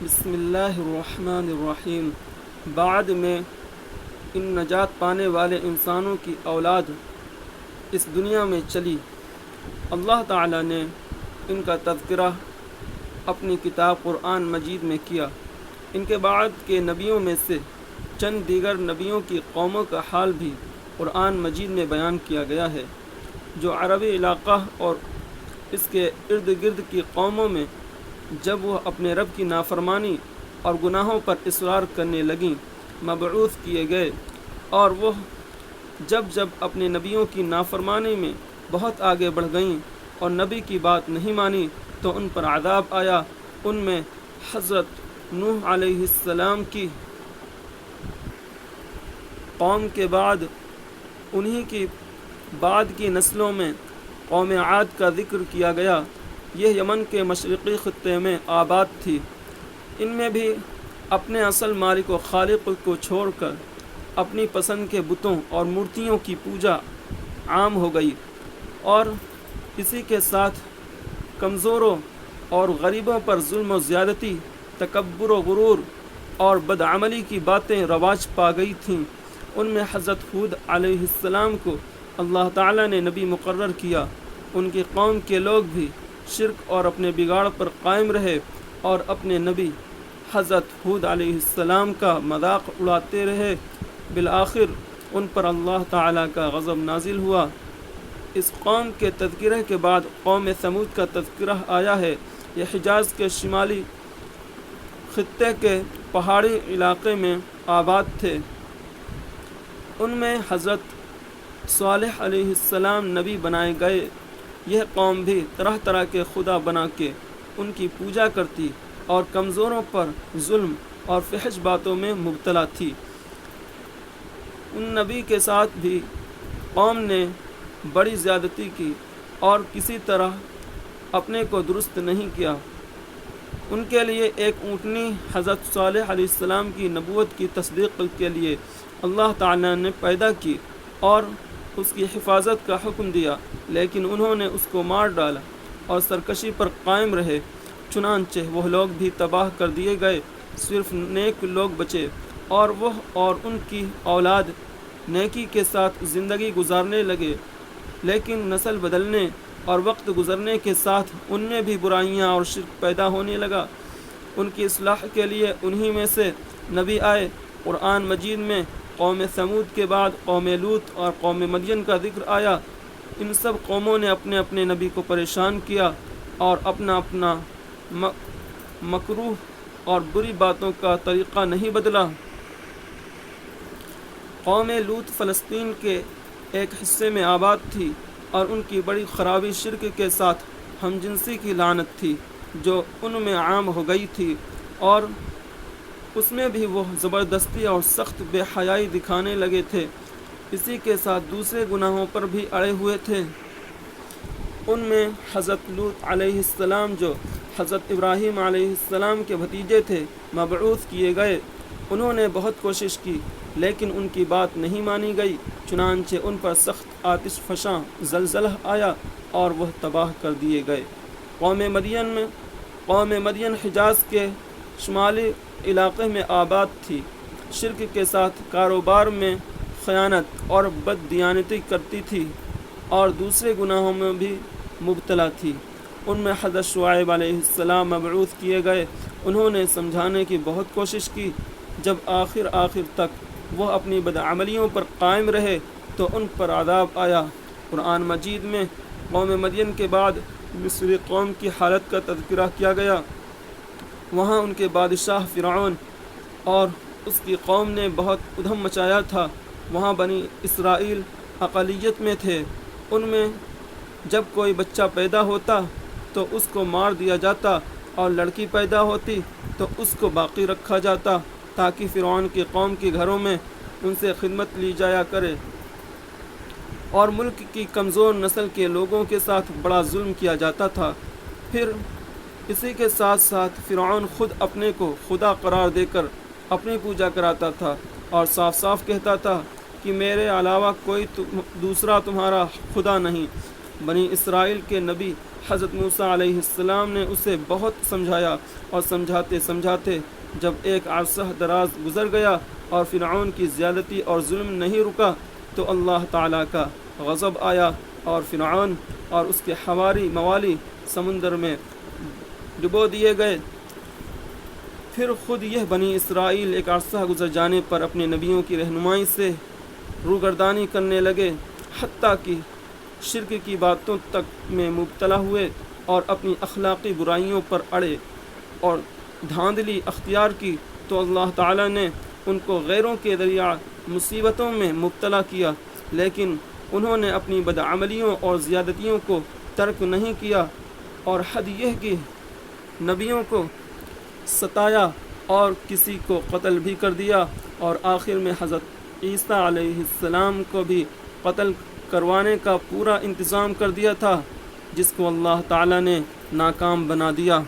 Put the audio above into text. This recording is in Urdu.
بسم اللہ الرحمن الرحیم۔ بعد میں ان نجات پانے والے انسانوں کی اولاد اس دنیا میں چلی، اللہ تعالیٰ نے ان کا تذکرہ اپنی کتاب قرآن مجید میں کیا۔ ان کے بعد کے نبیوں میں سے چند دیگر نبیوں کی قوموں کا حال بھی قرآن مجید میں بیان کیا گیا ہے، جو عربی علاقہ اور اس کے ارد گرد کی قوموں میں جب وہ اپنے رب کی نافرمانی اور گناہوں پر اصرار کرنے لگیں مبعوث کیے گئے، اور وہ جب اپنے نبیوں کی نافرمانی میں بہت آگے بڑھ گئیں اور نبی کی بات نہیں مانی تو ان پر عذاب آیا۔ ان میں حضرت نوح علیہ السلام کی قوم کے بعد انہی کی بعد کی نسلوں میں قوم عاد کا ذکر کیا گیا۔ یہ یمن کے مشرقی خطے میں آباد تھی۔ ان میں بھی اپنے اصل مالک و خالق کو چھوڑ کر اپنی پسند کے بتوں اور مورتیوں کی پوجا عام ہو گئی، اور اسی کے ساتھ کمزوروں اور غریبوں پر ظلم و زیادتی، تکبر و غرور اور بدعملی کی باتیں رواج پا گئی تھیں۔ ان میں حضرت ہود علیہ السلام کو اللہ تعالیٰ نے نبی مقرر کیا۔ ان کی قوم کے لوگ بھی شرک اور اپنے بگاڑ پر قائم رہے اور اپنے نبی حضرت ہود علیہ السلام کا مذاق اڑاتے رہے۔ بالآخر ان پر اللہ تعالیٰ کا غضب نازل ہوا۔ اس قوم کے تذکرے کے بعد قوم ثمود کا تذکرہ آیا ہے۔ یہ حجاز کے شمالی خطے کے پہاڑی علاقے میں آباد تھے۔ ان میں حضرت صالح علیہ السلام نبی بنائے گئے۔ یہ قوم بھی طرح طرح کے خدا بنا کے ان کی پوجا کرتی اور کمزوروں پر ظلم اور فحش باتوں میں مبتلا تھی۔ ان نبی کے ساتھ بھی قوم نے بڑی زیادتی کی اور کسی طرح اپنے کو درست نہیں کیا۔ ان کے لیے ایک اونٹنی حضرت صالح علیہ السلام کی نبوت کی تصدیق کے لیے اللہ تعالیٰ نے پیدا کی اور اس کی حفاظت کا حکم دیا، لیکن انہوں نے اس کو مار ڈالا اور سرکشی پر قائم رہے۔ چنانچہ وہ لوگ بھی تباہ کر دیے گئے، صرف نیک لوگ بچے، اور وہ اور ان کی اولاد نیکی کے ساتھ زندگی گزارنے لگے۔ لیکن نسل بدلنے اور وقت گزرنے کے ساتھ ان میں بھی برائیاں اور شرک پیدا ہونے لگا۔ ان کی اصلاح کے لیے انہی میں سے نبی آئے۔ قرآن مجید میں قوم ثمود کے بعد قوم لوط اور قوم مدین کا ذکر آیا۔ ان سب قوموں نے اپنے اپنے نبی کو پریشان کیا اور اپنا اپنا مکروہ اور بری باتوں کا طریقہ نہیں بدلا۔ قوم لوط فلسطین کے ایک حصے میں آباد تھی، اور ان کی بڑی خرابی شرک کے ساتھ ہم جنسی کی لعنت تھی جو ان میں عام ہو گئی تھی، اور اس میں بھی وہ زبردستی اور سخت بے حیائی دکھانے لگے تھے۔ اسی کے ساتھ دوسرے گناہوں پر بھی اڑے ہوئے تھے۔ ان میں حضرت لوط علیہ السلام جو حضرت ابراہیم علیہ السلام کے بھتیجے تھے مبعوث کیے گئے۔ انہوں نے بہت کوشش کی لیکن ان کی بات نہیں مانی گئی، چنانچہ ان پر سخت آتش فشاں زلزلہ آیا اور وہ تباہ کر دیے گئے۔ قوم مدین حجاز کے شمالی علاقے میں آباد تھی۔ شرک کے ساتھ کاروبار میں خیانت اور بد دیانتی کرتی تھی اور دوسرے گناہوں میں بھی مبتلا تھی۔ ان میں حضرت شعیب علیہ السلام مبعوث کیے گئے۔ انہوں نے سمجھانے کی بہت کوشش کی، جب آخر تک وہ اپنی بدعملیوں پر قائم رہے تو ان پر عذاب آیا۔ قرآن مجید میں قوم مدین کے بعد مصری قوم کی حالت کا تذکرہ کیا گیا۔ وہاں ان کے بادشاہ فرعون اور اس کی قوم نے بہت ادھم مچایا تھا۔ وہاں بنی اسرائیل اقلیت میں تھے۔ ان میں جب کوئی بچہ پیدا ہوتا تو اس کو مار دیا جاتا، اور لڑکی پیدا ہوتی تو اس کو باقی رکھا جاتا تاکہ فرعون کی قوم کے گھروں میں ان سے خدمت لی جایا کرے، اور ملک کی کمزور نسل کے لوگوں کے ساتھ بڑا ظلم کیا جاتا تھا۔ پھر اسی کے ساتھ ساتھ فرعون خود اپنے کو خدا قرار دے کر اپنی پوجا کراتا تھا اور صاف صاف کہتا تھا کہ میرے علاوہ کوئی دوسرا تمہارا خدا نہیں۔ بنی اسرائیل کے نبی حضرت موسیٰ علیہ السلام نے اسے بہت سمجھایا، اور سمجھاتے سمجھاتے جب ایک عرصہ دراز گزر گیا اور فرعون کی زیادتی اور ظلم نہیں رکا تو اللہ تعالیٰ کا غضب آیا، اور فرعون اور اس کے حواری موالی سمندر میں ڈبو دیے گئے۔ پھر خود یہ بنی اسرائیل ایک عرصہ گزر جانے پر اپنے نبیوں کی رہنمائی سے روگردانی کرنے لگے، حتیٰ کہ شرک کی باتوں تک میں مبتلا ہوئے اور اپنی اخلاقی برائیوں پر اڑے اور دھاندلی اختیار کی، تو اللہ تعالیٰ نے ان کو غیروں کے ذریعہ مصیبتوں میں مبتلا کیا، لیکن انہوں نے اپنی بدعملیوں اور زیادتیوں کو ترک نہیں کیا، اور حد یہ کہ نبیوں کو ستایا اور کسی کو قتل بھی کر دیا، اور آخر میں حضرت عیسیٰ علیہ السلام کو بھی قتل کروانے کا پورا انتظام کر دیا تھا، جس کو اللہ تعالیٰ نے ناکام بنا دیا۔